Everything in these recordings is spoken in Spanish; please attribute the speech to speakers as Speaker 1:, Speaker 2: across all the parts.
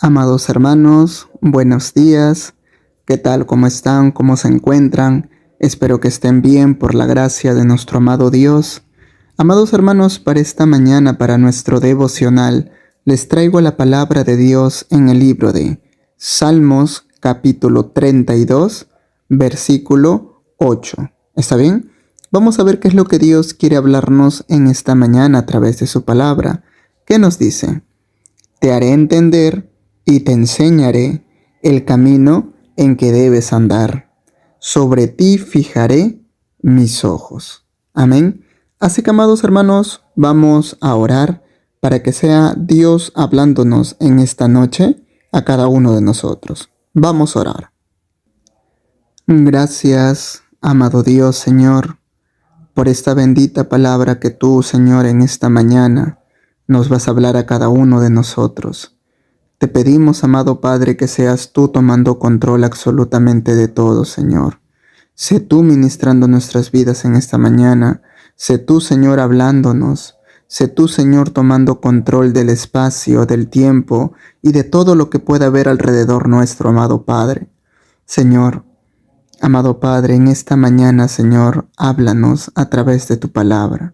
Speaker 1: Amados hermanos, buenos días. ¿Qué tal? ¿Cómo están? ¿Cómo se encuentran? Espero que estén bien por la gracia de nuestro amado Dios. Amados hermanos, para esta mañana, para nuestro devocional, les traigo la palabra de Dios en el libro de Salmos, capítulo 32, versículo 8. ¿Está bien? Vamos a ver qué es lo que Dios quiere hablarnos en esta mañana a través de su palabra. ¿Qué nos dice? Te haré entender y te enseñaré el camino en que debes andar. Sobre ti fijaré mis ojos. Amén. Así que, amados hermanos, vamos a orar para que sea Dios hablándonos en esta noche a cada uno de nosotros. Vamos a orar. Gracias, amado Dios, Señor, por esta bendita palabra que tú, Señor, en esta mañana nos vas a hablar a cada uno de nosotros. Te pedimos, amado Padre, que seas tú tomando control absolutamente de todo, Señor. Sé tú ministrando nuestras vidas en esta mañana. Sé tú, Señor, hablándonos. Sé tú, Señor, tomando control del espacio, del tiempo y de todo lo que pueda haber alrededor nuestro, amado Padre. Señor, amado Padre, en esta mañana, Señor, háblanos a través de tu palabra.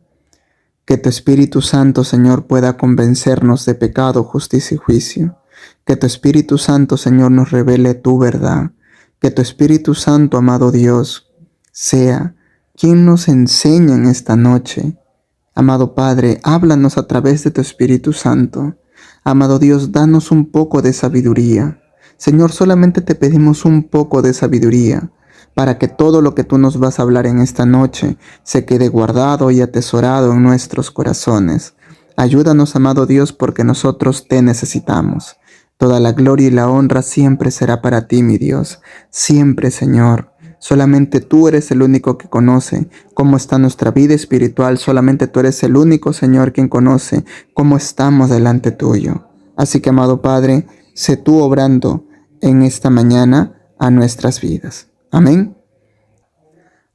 Speaker 1: Que tu Espíritu Santo, Señor, pueda convencernos de pecado, justicia y juicio. Que tu Espíritu Santo, Señor, nos revele tu verdad. Que tu Espíritu Santo, amado Dios, sea quien nos enseñe en esta noche. Amado Padre, háblanos a través de tu Espíritu Santo. Amado Dios, danos un poco de sabiduría. Señor, solamente te pedimos un poco de sabiduría para que todo lo que tú nos vas a hablar en esta noche se quede guardado y atesorado en nuestros corazones. Ayúdanos, amado Dios, porque nosotros te necesitamos. Toda la gloria y la honra siempre será para ti, mi Dios. Siempre, Señor. Solamente tú eres el único que conoce cómo está nuestra vida espiritual. Solamente tú eres el único, Señor, quien conoce cómo estamos delante tuyo. Así que, amado Padre, sé tú obrando en esta mañana a nuestras vidas. Amén.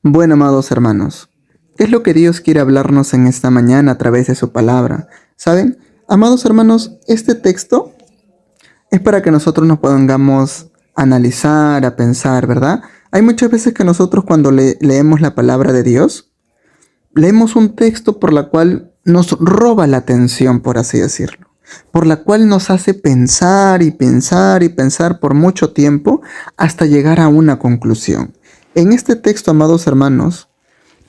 Speaker 1: Bueno, amados hermanos, ¿qué es lo que Dios quiere hablarnos en esta mañana a través de su palabra? ¿Saben? Amados hermanos, este texto es para que nosotros nos pongamos a analizar, a pensar, ¿verdad? Hay muchas veces que nosotros cuando leemos la palabra de Dios, leemos un texto por la cual nos roba la atención, por así decirlo, por la cual nos hace pensar y pensar y pensar por mucho tiempo hasta llegar a una conclusión. En este texto, amados hermanos,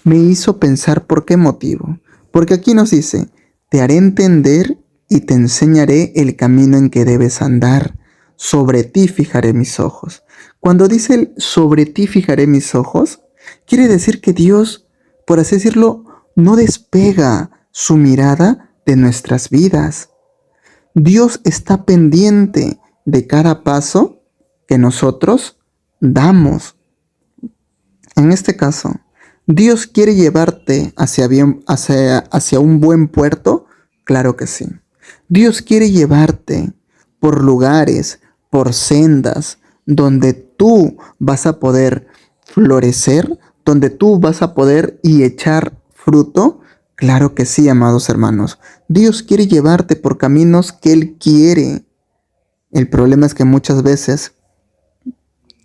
Speaker 1: me hizo pensar por qué motivo. Porque aquí nos dice, te haré entender y te enseñaré el camino en que debes andar. Sobre ti fijaré mis ojos. Cuando dice el sobre ti fijaré mis ojos, quiere decir que Dios, por así decirlo, no despega su mirada de nuestras vidas. Dios está pendiente de cada paso que nosotros damos. En este caso, ¿Dios quiere llevarte hacia un buen puerto? Claro que sí. Dios quiere llevarte por lugares, por sendas, donde tú vas a poder florecer, donde tú vas a poder y echar fruto. Claro que sí, amados hermanos. Dios quiere llevarte por caminos que Él quiere. El problema es que muchas veces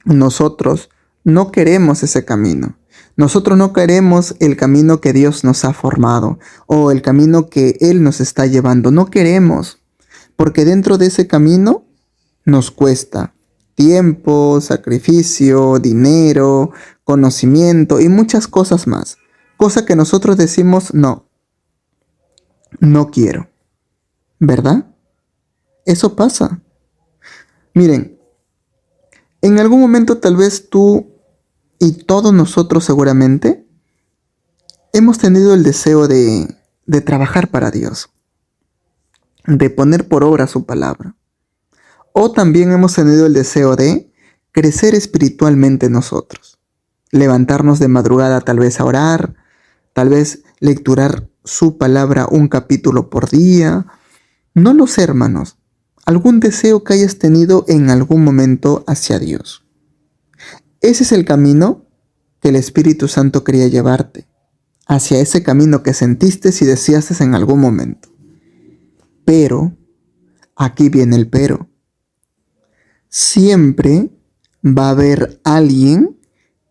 Speaker 1: nosotros no queremos ese camino. Nosotros no queremos el camino que Dios nos ha formado o el camino que Él nos está llevando. No queremos, porque dentro de ese camino nos cuesta tiempo, sacrificio, dinero, conocimiento y muchas cosas más. Cosa que nosotros decimos, no quiero. ¿Verdad? Eso pasa. Miren, en algún momento tal vez tú y todos nosotros seguramente hemos tenido el deseo de trabajar para Dios, de poner por obra su palabra. O también hemos tenido el deseo de crecer espiritualmente nosotros, levantarnos de madrugada tal vez a orar, tal vez lecturar su palabra un capítulo por día. No lo sé, hermanos, algún deseo que hayas tenido en algún momento hacia Dios. Ese es el camino que el Espíritu Santo quería llevarte, hacia ese camino que sentiste y deseaste en algún momento. Pero, aquí viene el pero. siempre va a haber alguien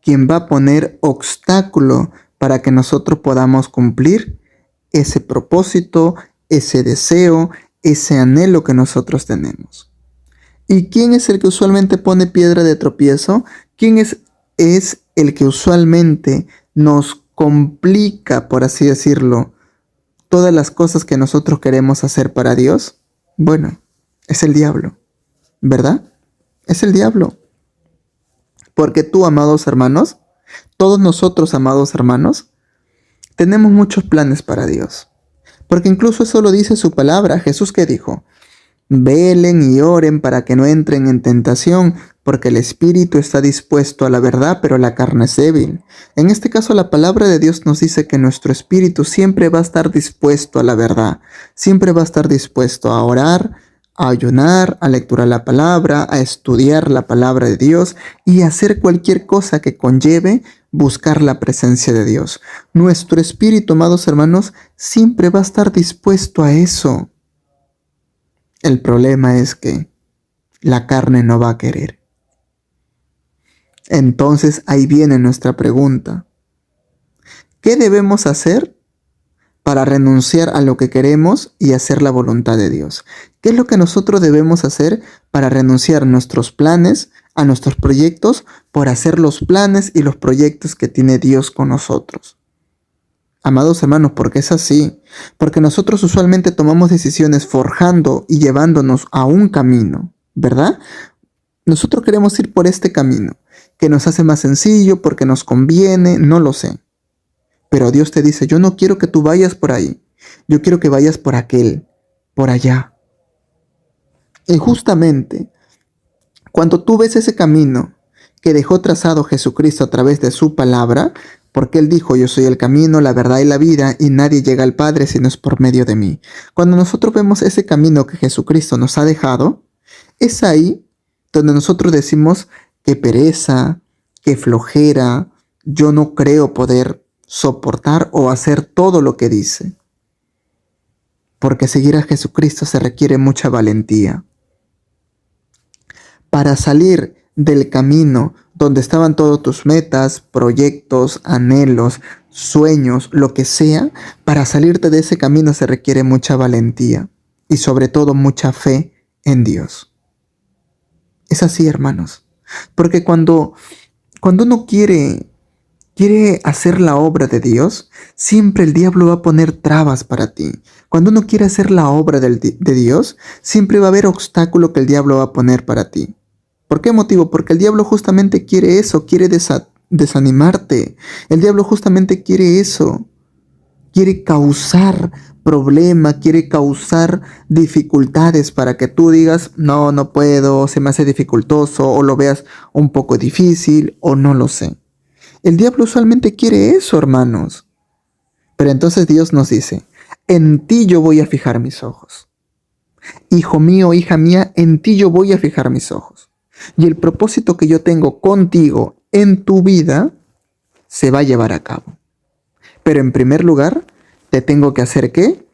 Speaker 1: quien va a poner obstáculo para que nosotros podamos cumplir ese propósito, ese deseo, ese anhelo que nosotros tenemos. ¿Y quién es el que usualmente pone piedra de tropiezo? ¿Quién es el que usualmente nos complica, por así decirlo, todas las cosas que nosotros queremos hacer para Dios? Bueno, es el diablo, ¿verdad? Es el diablo. Porque tú, amados hermanos, todos nosotros, amados hermanos, tenemos muchos planes para Dios. Porque incluso eso lo dice su palabra. Jesús, ¿qué dijo? Velen y oren para que no entren en tentación, porque el espíritu está dispuesto a la verdad, pero la carne es débil. En este caso, la palabra de Dios nos dice que nuestro espíritu siempre va a estar dispuesto a la verdad, siempre va a estar dispuesto a orar, a ayunar, a lecturar la palabra, a estudiar la palabra de Dios y a hacer cualquier cosa que conlleve buscar la presencia de Dios. Nuestro espíritu, amados hermanos, siempre va a estar dispuesto a eso. El problema es que la carne no va a querer. Entonces ahí viene nuestra pregunta. ¿Qué debemos hacer para renunciar a lo que queremos y hacer la voluntad de Dios? ¿Qué es lo que nosotros debemos hacer para renunciar a nuestros planes, a nuestros proyectos, por hacer los planes y los proyectos que tiene Dios con nosotros? Amados hermanos, porque es así, porque nosotros usualmente tomamos decisiones forjando y llevándonos a un camino, ¿verdad? Nosotros queremos ir por este camino, que nos hace más sencillo, porque nos conviene, no lo sé. Pero Dios te dice, yo no quiero que tú vayas por ahí, yo quiero que vayas por aquel, por allá. Y justamente, cuando tú ves ese camino que dejó trazado Jesucristo a través de su palabra, porque Él dijo, yo soy el camino, la verdad y la vida, y nadie llega al Padre si no es por medio de mí. Cuando nosotros vemos ese camino que Jesucristo nos ha dejado, es ahí donde nosotros decimos que pereza, que flojera, yo no creo poder soportar o hacer todo lo que dice. Porque seguir a Jesucristo se requiere mucha valentía. Para salir del camino donde estaban todas tus metas, proyectos, anhelos, sueños, lo que sea, para salirte de ese camino se requiere mucha valentía y sobre todo mucha fe en Dios. Es así, hermanos. Porque cuando uno quiere hacer la obra de Dios, siempre el diablo va a poner trabas para ti. Cuando uno quiere hacer la obra de Dios, siempre va a haber obstáculo que el diablo va a poner para ti. ¿Por qué motivo? Porque el diablo justamente quiere eso, quiere desanimarte. El diablo justamente quiere eso. Quiere causar problema, quiere causar dificultades para que tú digas, no, no puedo, se me hace dificultoso, o lo veas un poco difícil, o no lo sé. El diablo usualmente quiere eso, hermanos. Pero entonces Dios nos dice, en ti yo voy a fijar mis ojos. Hijo mío, hija mía, en ti yo voy a fijar mis ojos. Y el propósito que yo tengo contigo en tu vida se va a llevar a cabo. Pero en primer lugar, te tengo que hacer ¿qué?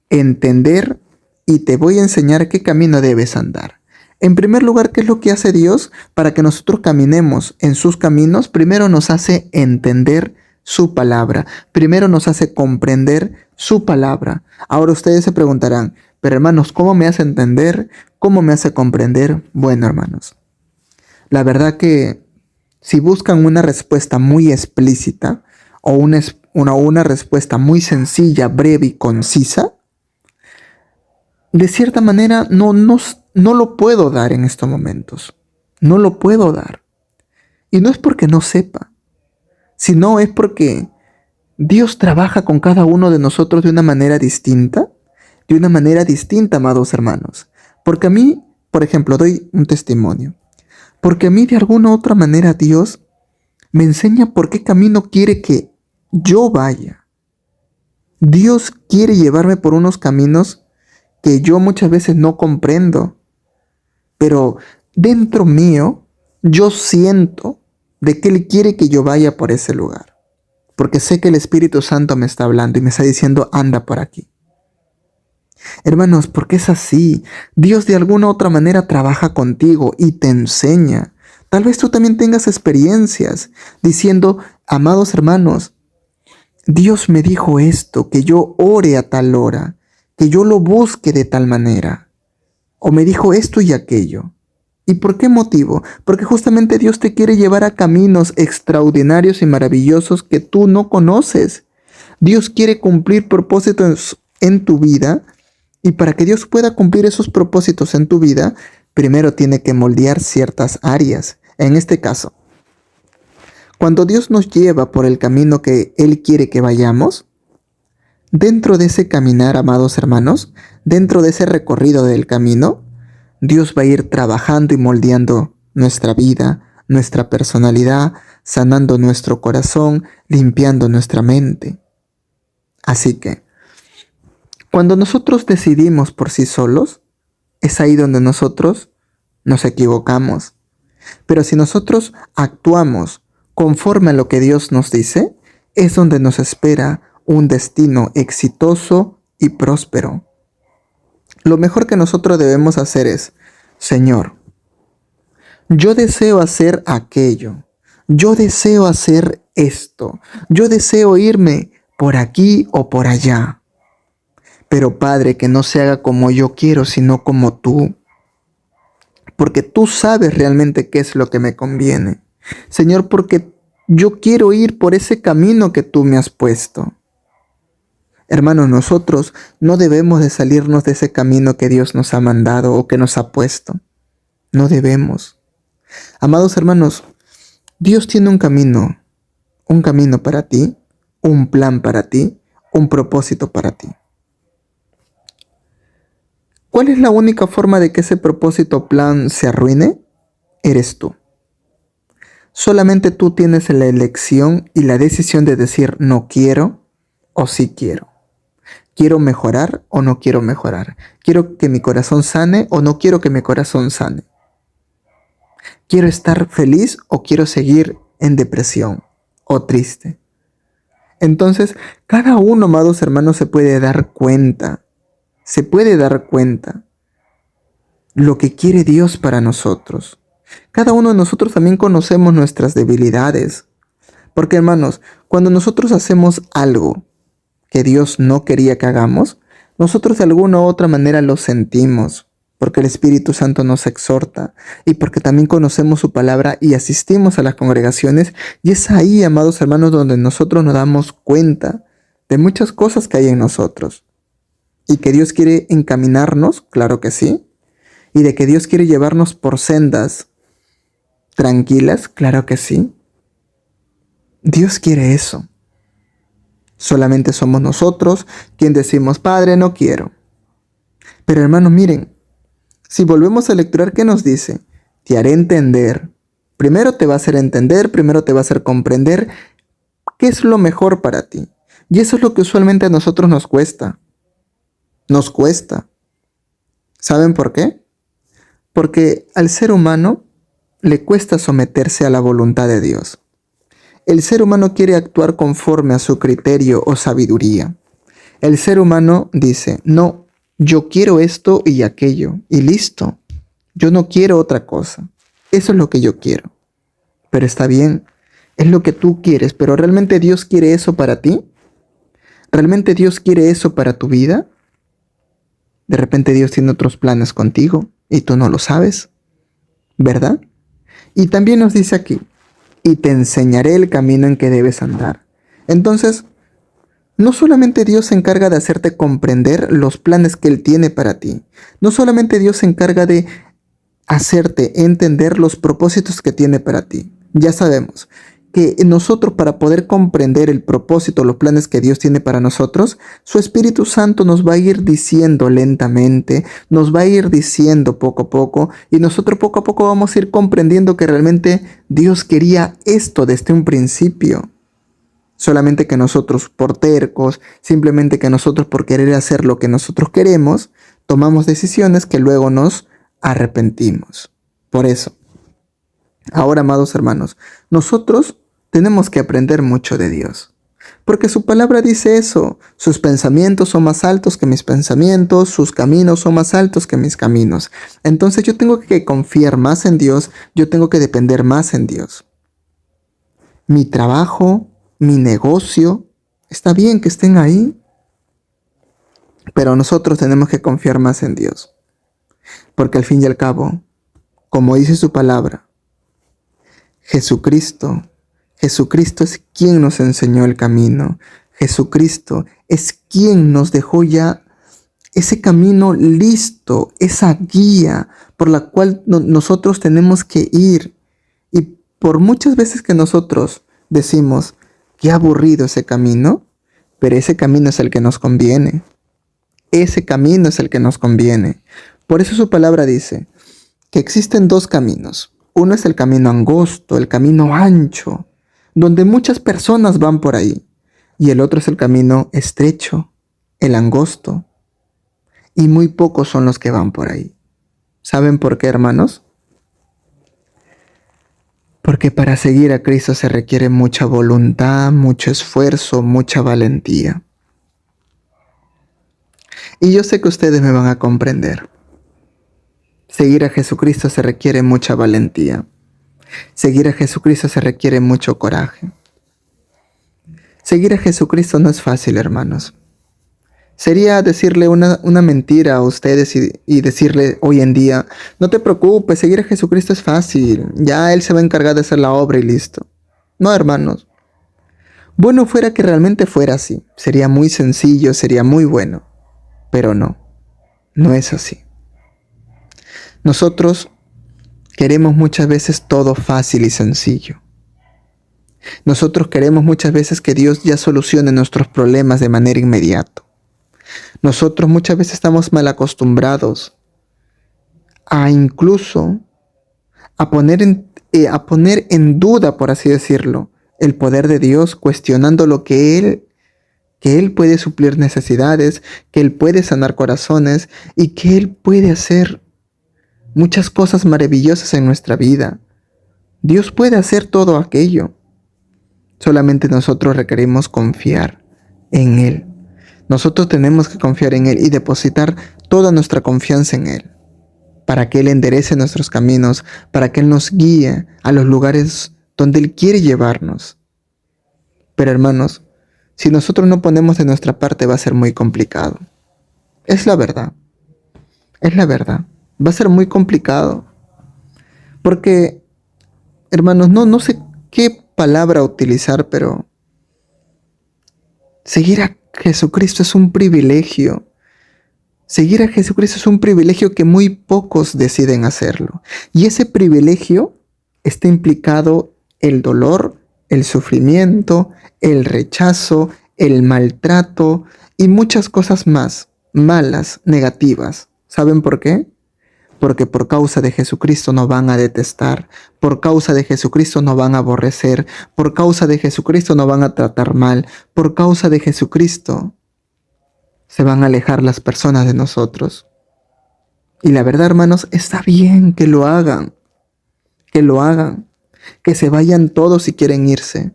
Speaker 1: Entender y te voy a enseñar qué camino debes andar. En primer lugar, ¿qué es lo que hace Dios para que nosotros caminemos en sus caminos? Primero nos hace entender su palabra. Primero nos hace comprender su palabra. Ahora ustedes se preguntarán, pero hermanos, ¿cómo me hace entender? ¿Cómo me hace comprender? Bueno, hermanos, la verdad que si buscan una respuesta muy explícita o una respuesta muy sencilla, breve y concisa, de cierta manera no lo puedo dar en estos momentos. No lo puedo dar. Y no es porque no sepa, sino es porque Dios trabaja con cada uno de nosotros de una manera distinta. De una manera distinta, amados hermanos. Porque a mí, por ejemplo, doy un testimonio. Porque a mí de alguna u otra manera Dios me enseña por qué camino quiere que yo vaya. Dios quiere llevarme por unos caminos que yo muchas veces no comprendo. Pero dentro mío, yo siento de que Él quiere que yo vaya por ese lugar. Porque sé que el Espíritu Santo me está hablando y me está diciendo, anda por aquí. Hermanos, porque es así. Dios de alguna u otra manera trabaja contigo y te enseña. Tal vez tú también tengas experiencias diciendo, amados hermanos, Dios me dijo esto, que yo ore a tal hora, que yo lo busque de tal manera. O me dijo esto y aquello. ¿Y por qué motivo? Porque justamente Dios te quiere llevar a caminos extraordinarios y maravillosos que tú no conoces. Dios quiere cumplir propósitos en tu vida y para que Dios pueda cumplir esos propósitos en tu vida, primero tiene que moldear ciertas áreas. En este caso, cuando Dios nos lleva por el camino que Él quiere que vayamos, dentro de ese caminar, amados hermanos, dentro de ese recorrido del camino, Dios va a ir trabajando y moldeando nuestra vida, nuestra personalidad, sanando nuestro corazón, limpiando nuestra mente. Así que, cuando nosotros decidimos por sí solos, es ahí donde nosotros nos equivocamos. Pero si nosotros actuamos conforme a lo que Dios nos dice, es donde nos espera un destino exitoso y próspero. Lo mejor que nosotros debemos hacer es, Señor, yo deseo hacer aquello, yo deseo hacer esto, yo deseo irme por aquí o por allá. Pero Padre, que no se haga como yo quiero, sino como tú. Porque tú sabes realmente qué es lo que me conviene. Señor, porque yo quiero ir por ese camino que tú me has puesto. Hermanos, nosotros no debemos de salirnos de ese camino que Dios nos ha mandado o que nos ha puesto. No debemos. Amados hermanos, Dios tiene un camino para ti, un plan para ti, un propósito para ti. ¿Cuál es la única forma de que ese propósito o plan se arruine? Eres tú. Solamente tú tienes la elección y la decisión de decir no quiero o sí quiero. ¿Quiero mejorar o no quiero mejorar? ¿Quiero que mi corazón sane o no quiero que mi corazón sane? ¿Quiero estar feliz o quiero seguir en depresión o triste? Entonces, cada uno, amados hermanos, se puede dar cuenta lo que quiere Dios para nosotros. Cada uno de nosotros también conocemos nuestras debilidades. Porque, hermanos, cuando nosotros hacemos algo que Dios no quería que hagamos, nosotros de alguna u otra manera lo sentimos, porque el Espíritu Santo nos exhorta y porque también conocemos su palabra y asistimos a las congregaciones, y es ahí, amados hermanos, donde nosotros nos damos cuenta de muchas cosas que hay en nosotros. Y que Dios quiere encaminarnos, claro que sí, y de que Dios quiere llevarnos por sendas tranquilas, claro que sí. Dios quiere eso. Solamente somos nosotros quien decimos, Padre, no quiero. Pero hermanos, miren, si volvemos a lecturar, ¿qué nos dice? Te haré entender. Primero te va a hacer entender, primero te va a hacer comprender qué es lo mejor para ti. Y eso es lo que usualmente a nosotros nos cuesta. Nos cuesta. ¿Saben por qué? Porque al ser humano le cuesta someterse a la voluntad de Dios. El ser humano quiere actuar conforme a su criterio o sabiduría. El ser humano dice, no, yo quiero esto y aquello, y listo. Yo no quiero otra cosa. Eso es lo que yo quiero. Pero está bien, es lo que tú quieres, pero ¿realmente Dios quiere eso para ti? ¿Realmente Dios quiere eso para tu vida? De repente Dios tiene otros planes contigo y tú no lo sabes, ¿verdad? Y también nos dice aquí, y te enseñaré el camino en que debes andar. Entonces, no solamente Dios se encarga de hacerte comprender los planes que Él tiene para ti. No solamente Dios se encarga de hacerte entender los propósitos que tiene para ti. Ya sabemos que nosotros, para poder comprender el propósito, los planes que Dios tiene para nosotros, su Espíritu Santo nos va a ir diciendo lentamente, nos va a ir diciendo poco a poco, y nosotros poco a poco vamos a ir comprendiendo que realmente Dios quería esto desde un principio. Solamente que nosotros por tercos, simplemente que nosotros por querer hacer lo que nosotros queremos, tomamos decisiones que luego nos arrepentimos. Por eso, ahora, amados hermanos, nosotros tenemos que aprender mucho de Dios. Porque su palabra dice eso. Sus pensamientos son más altos que mis pensamientos, sus caminos son más altos que mis caminos. Entonces yo tengo que confiar más en Dios, yo tengo que depender más en Dios. Mi trabajo, mi negocio, está bien que estén ahí, pero nosotros tenemos que confiar más en Dios. Porque al fin y al cabo, como dice su palabra, Jesucristo es quien nos enseñó el camino. Jesucristo es quien nos dejó ya ese camino listo, esa guía por la cual nosotros tenemos que ir. Y por muchas veces que nosotros decimos, qué aburrido ese camino, pero ese camino es el que nos conviene. Ese camino es el que nos conviene. Por eso su palabra dice que existen dos caminos. Uno es el camino angosto, el camino ancho, donde muchas personas van por ahí. Y el otro es el camino estrecho, el angosto. Y muy pocos son los que van por ahí. ¿Saben por qué, hermanos? Porque para seguir a Cristo se requiere mucha voluntad, mucho esfuerzo, mucha valentía. Y yo sé que ustedes me van a comprender. Seguir a Jesucristo se requiere mucha valentía. Seguir a Jesucristo se requiere mucho coraje. Seguir a Jesucristo no es fácil, hermanos. Sería decirle una mentira a ustedes y decirle hoy en día, no te preocupes, seguir a Jesucristo es fácil, ya Él se va a encargar de hacer la obra y listo. No, hermanos. Bueno fuera que realmente fuera así, sería muy sencillo, sería muy bueno, pero no es así. Nosotros queremos muchas veces todo fácil y sencillo. Nosotros queremos muchas veces que Dios ya solucione nuestros problemas de manera inmediata. Nosotros muchas veces estamos mal acostumbrados a incluso a poner en duda, por así decirlo, el poder de Dios, cuestionando lo que Él puede suplir necesidades, que Él puede sanar corazones y que Él puede hacer muchas cosas maravillosas en nuestra vida. Dios puede hacer todo aquello. Solamente nosotros requerimos confiar en Él. Nosotros tenemos que confiar en Él y depositar toda nuestra confianza en Él, para que Él enderece nuestros caminos, para que Él nos guíe a los lugares donde Él quiere llevarnos. Pero hermanos, si nosotros no ponemos de nuestra parte va a ser muy complicado. Es la verdad. Es la verdad. Va a ser muy complicado. Porque, hermanos, no sé qué palabra utilizar, pero seguir a Jesucristo es un privilegio. Seguir a Jesucristo es un privilegio que muy pocos deciden hacerlo. Y ese privilegio está implicado el dolor, el sufrimiento, el rechazo, el maltrato y muchas cosas más malas, negativas. ¿Saben por qué? Porque por causa de Jesucristo nos van a detestar, por causa de Jesucristo nos van a aborrecer, por causa de Jesucristo nos van a tratar mal, por causa de Jesucristo se van a alejar las personas de nosotros. Y la verdad, hermanos, está bien que lo hagan, que se vayan todos si quieren irse.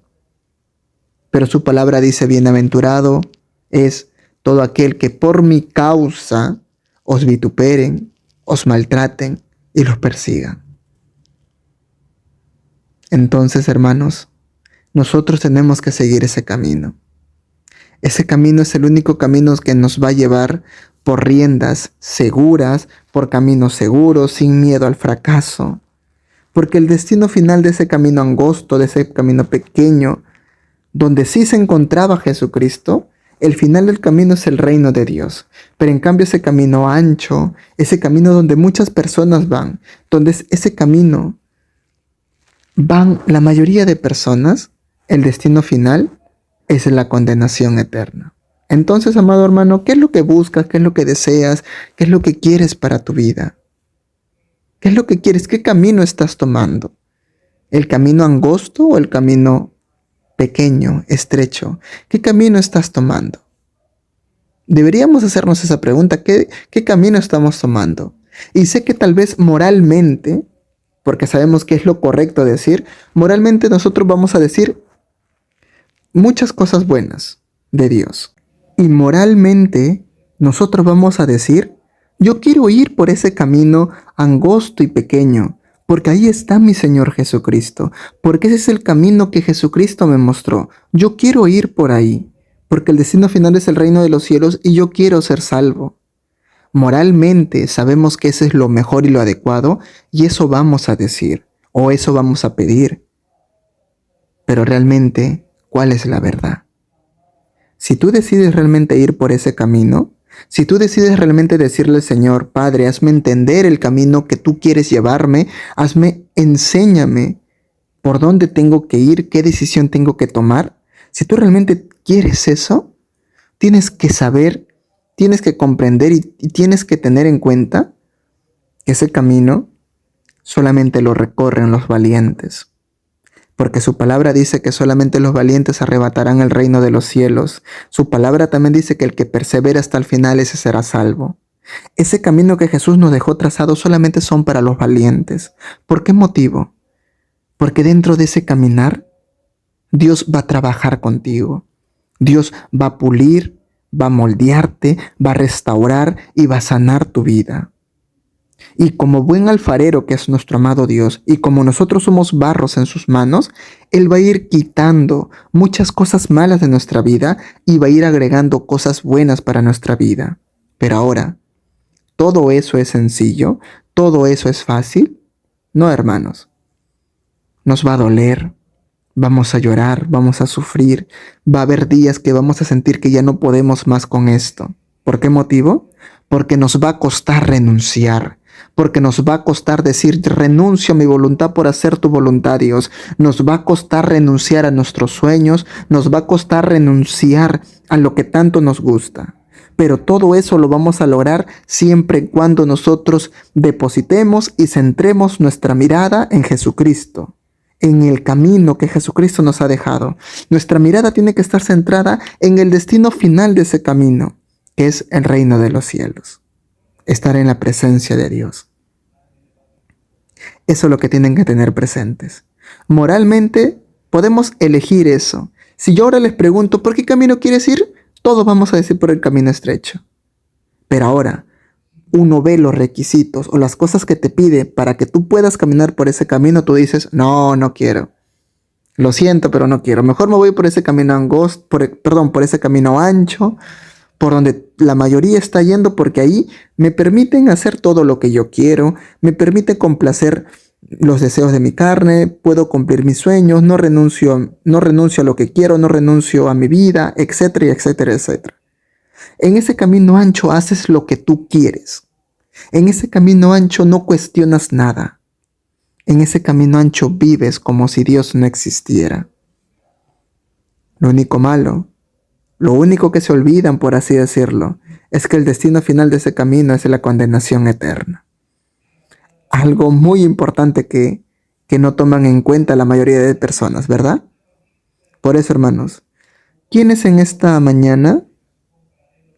Speaker 1: Pero su palabra dice, bienaventurado es todo aquel que por mi causa os vituperen, os maltraten y los persigan. Entonces, hermanos, nosotros tenemos que seguir ese camino. Ese camino es el único camino que nos va a llevar por riendas seguras, por caminos seguros, sin miedo al fracaso. Porque el destino final de ese camino angosto, de ese camino pequeño, donde sí se encontraba Jesucristo, el final del camino es el reino de Dios. Pero en cambio ese camino ancho, ese camino donde muchas personas van, donde ese camino van la mayoría de personas, el destino final es la condenación eterna. Entonces, amado hermano, ¿qué es lo que buscas? ¿Qué es lo que deseas? ¿Qué es lo que quieres para tu vida? ¿Qué es lo que quieres? ¿Qué camino estás tomando? ¿El camino angosto o el camino pequeño, estrecho? ¿Qué camino estás tomando? Deberíamos hacernos esa pregunta. ¿Qué camino estamos tomando? Y sé que tal vez moralmente, porque sabemos que es lo correcto decir, moralmente nosotros vamos a decir, muchas cosas buenas de Dios. Y moralmente nosotros vamos a decir, yo quiero ir por ese camino angosto y pequeño, porque ahí está mi Señor Jesucristo, porque ese es el camino que Jesucristo me mostró. Yo quiero ir por ahí, porque el destino final es el reino de los cielos y yo quiero ser salvo. Moralmente sabemos que ese es lo mejor y lo adecuado, y eso vamos a decir, o eso vamos a pedir. Pero realmente, ¿cuál es la verdad? Si tú decides realmente ir por ese camino, si tú decides realmente decirle al Señor, Padre, hazme entender el camino que tú quieres llevarme, enséñame por dónde tengo que ir, qué decisión tengo que tomar. Si tú realmente quieres eso, tienes que saber, tienes que comprender y tienes que tener en cuenta que ese camino solamente lo recorren los valientes. Porque su palabra dice que solamente los valientes arrebatarán el reino de los cielos. Su palabra también dice que el que persevera hasta el final, ese será salvo. Ese camino que Jesús nos dejó trazado solamente son para los valientes. ¿Por qué motivo? Porque dentro de ese caminar, Dios va a trabajar contigo. Dios va a pulir, va a moldearte, va a restaurar y va a sanar tu vida. Y como buen alfarero que es nuestro amado Dios, y como nosotros somos barros en sus manos, Él va a ir quitando muchas cosas malas de nuestra vida y va a ir agregando cosas buenas para nuestra vida. Pero ahora, ¿todo eso es sencillo? ¿Todo eso es fácil? No, hermanos. Nos va a doler, vamos a llorar, vamos a sufrir, va a haber días que vamos a sentir que ya no podemos más con esto. ¿Por qué motivo? Porque nos va a costar renunciar. Porque nos va a costar decir, renuncio a mi voluntad por hacer tu voluntad, Dios. Nos va a costar renunciar a nuestros sueños, nos va a costar renunciar a lo que tanto nos gusta. Pero todo eso lo vamos a lograr siempre y cuando nosotros depositemos y centremos nuestra mirada en Jesucristo, en el camino que Jesucristo nos ha dejado. Nuestra mirada tiene que estar centrada en el destino final de ese camino, que es el reino de los cielos. Estar en la presencia de Dios. Eso es lo que tienen que tener presentes. Moralmente podemos elegir eso. Si yo ahora les pregunto, ¿por qué camino quieres ir? Todos vamos a decir por el camino estrecho. Pero ahora, uno ve los requisitos o las cosas que te pide para que tú puedas caminar por ese camino, tú dices, no, no quiero. Lo siento, pero no quiero. Mejor me voy por ese camino angosto, por ese camino ancho, por donde la mayoría está yendo, porque ahí me permiten hacer todo lo que yo quiero, me permite complacer los deseos de mi carne, puedo cumplir mis sueños, no renuncio a lo que quiero, no renuncio a mi vida, etcétera, etcétera, etcétera. En ese camino ancho haces lo que tú quieres. En ese camino ancho no cuestionas nada. En ese camino ancho vives como si Dios no existiera. Lo único malo, lo único que se olvidan, por así decirlo, es que el destino final de ese camino es la condenación eterna. Algo muy importante que no toman en cuenta la mayoría de personas, ¿verdad? Por eso, hermanos, ¿quiénes en esta mañana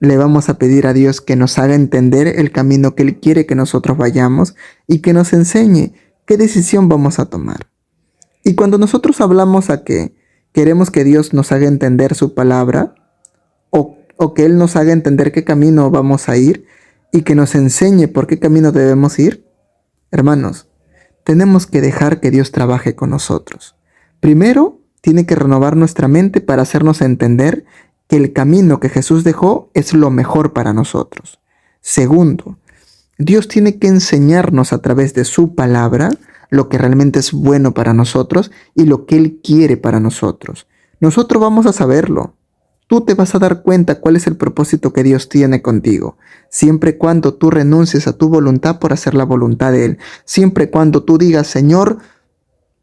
Speaker 1: le vamos a pedir a Dios que nos haga entender el camino que Él quiere que nosotros vayamos y que nos enseñe qué decisión vamos a tomar? Y cuando nosotros hablamos a que queremos que Dios nos haga entender su palabra, o que Él nos haga entender qué camino vamos a ir y que nos enseñe por qué camino debemos ir, hermanos, tenemos que dejar que Dios trabaje con nosotros. Primero, tiene que renovar nuestra mente para hacernos entender que el camino que Jesús dejó es lo mejor para nosotros. Segundo, Dios tiene que enseñarnos a través de su palabra lo que realmente es bueno para nosotros y lo que Él quiere para nosotros. Nosotros vamos a saberlo. Tú te vas a dar cuenta cuál es el propósito que Dios tiene contigo, siempre y cuando tú renuncies a tu voluntad por hacer la voluntad de Él, siempre y cuando tú digas, Señor,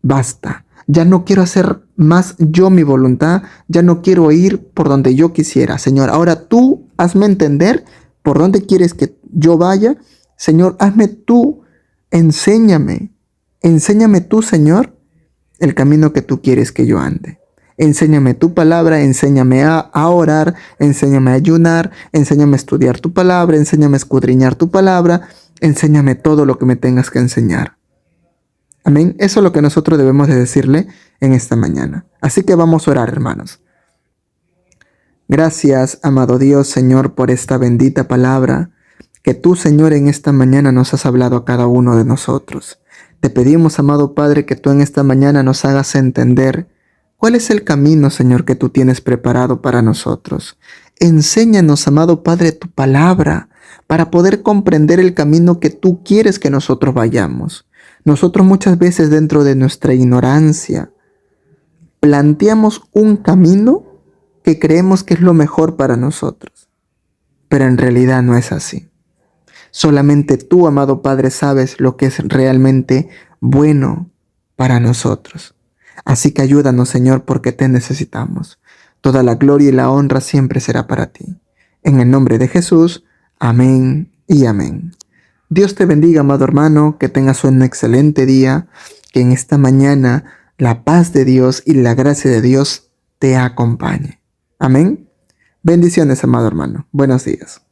Speaker 1: basta, ya no quiero hacer más yo mi voluntad, ya no quiero ir por donde yo quisiera, Señor, ahora tú hazme entender por dónde quieres que yo vaya, Señor, hazme tú, enséñame tú, Señor, el camino que tú quieres que yo ande. Enséñame tu palabra, enséñame a orar, enséñame a ayunar, enséñame a estudiar tu palabra, enséñame a escudriñar tu palabra, enséñame todo lo que me tengas que enseñar. Amén. Eso es lo que nosotros debemos de decirle en esta mañana. Así que vamos a orar, hermanos. Gracias, amado Dios, Señor, por esta bendita palabra que tú, Señor, en esta mañana nos has hablado a cada uno de nosotros. Te pedimos, amado Padre, que tú en esta mañana nos hagas entender cuál es el camino, Señor, que tú tienes preparado para nosotros. Enséñanos, amado Padre, tu palabra para poder comprender el camino que tú quieres que nosotros vayamos. Nosotros muchas veces dentro de nuestra ignorancia planteamos un camino que creemos que es lo mejor para nosotros, pero en realidad no es así. Solamente tú, amado Padre, sabes lo que es realmente bueno para nosotros. Así que ayúdanos, Señor, porque te necesitamos. Toda la gloria y la honra siempre será para ti. En el nombre de Jesús, amén y amén. Dios te bendiga, amado hermano, que tengas un excelente día, que en esta mañana la paz de Dios y la gracia de Dios te acompañe. Amén. Bendiciones, amado hermano. Buenos días.